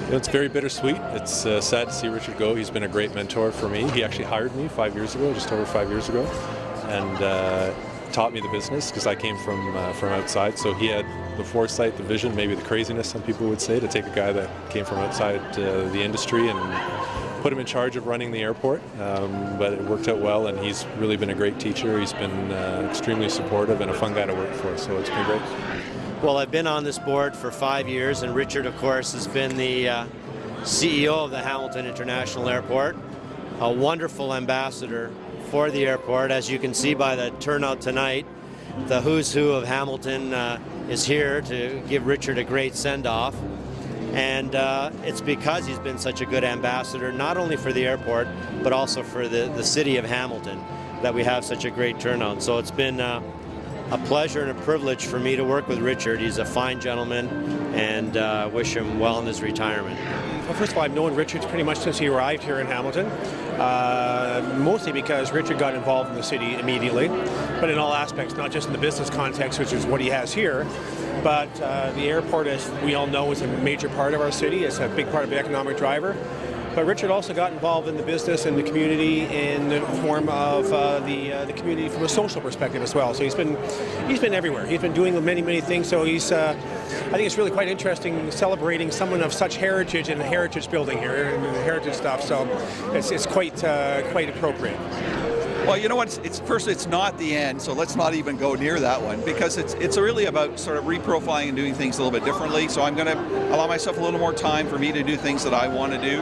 It's very bittersweet. It's sad to see Richard go. He's been a great mentor for me. He actually hired me 5 years ago, just over 5 years ago, and taught me the business because I came from outside. So he had the foresight, the vision, maybe the craziness, some people would say, to take a guy that came from outside the industry and put him in charge of running the airport. But it worked out well, and he's really been a great teacher. He's been extremely supportive and a fun guy to work for, so it's been great. Well, I've been on this board for 5 years, and Richard, of course, has been the CEO of the Hamilton International Airport, a wonderful ambassador for the airport. As you can see by the turnout tonight, the who's who of Hamilton is here to give Richard a great send-off. And it's because he's been such a good ambassador, not only for the airport, but also for the city of Hamilton, that we have such a great turnout. So it's been a pleasure and a privilege for me to work with Richard. He's a fine gentleman, and wish him well in his retirement. Well, first of all, I've known Richard pretty much since he arrived here in Hamilton, mostly because Richard got involved in the city immediately, but in all aspects, not just in the business context, which is what he has here, but the airport, as we all know, is a major part of our city. It's a big part of the economic driver. But Richard also got involved in the business and the community in the form of the community from a social perspective as well. So he's been everywhere. He's been doing many things. So he's I think it's really quite interesting celebrating someone of such heritage in the heritage building here and the heritage stuff. So it's quite appropriate. Well, you know what? It's not the end, so let's not even go near that one, because it's really about sort of reprofiling and doing things a little bit differently. So I'm going to allow myself a little more time for me to do things that I want to do.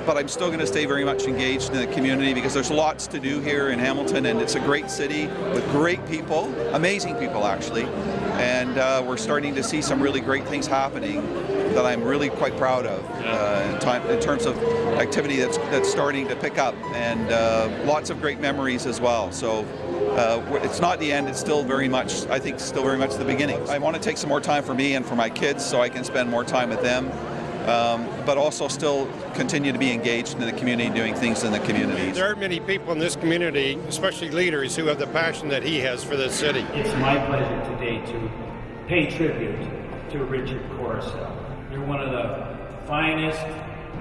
But I'm still going to stay very much engaged in the community, because there's lots to do here in Hamilton, and it's a great city with great people, amazing people actually, and we're starting to see some really great things happening that I'm really quite proud of in terms of activity that's starting to pick up, and lots of great memories as well. So it's not the end, it's still very much, I think, still very much the beginning. I want to take some more time for me and for my kids so I can spend more time with them. But also still continue to be engaged in the community, doing things in the community. There aren't many people in this community, especially leaders, who have the passion that he has for this city. It's my pleasure today to pay tribute to Richard Koroscil. You're one of the finest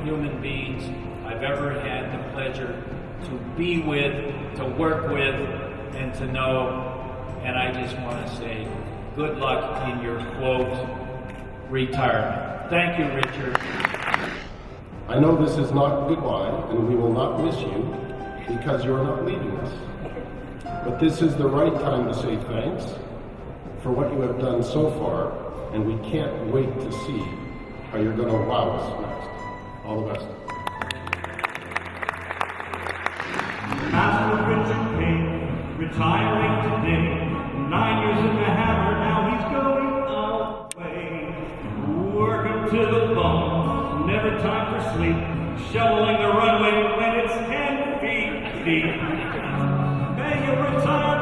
human beings I've ever had the pleasure to be with, to work with, and to know. And I just want to say good luck in your, quote, retirement. Thank you, Richard. I know this is not goodbye, and we will not miss you because you're not leaving us. But this is the right time to say thanks for what you have done so far, and we can't wait to see how you're going to wow us next. All the best. Master Richard King, retiring today, 9 years in the hammer, now he's going away. Working to the bone, never time for sleep, shoveling the runway when it's 10 feet deep. May you retire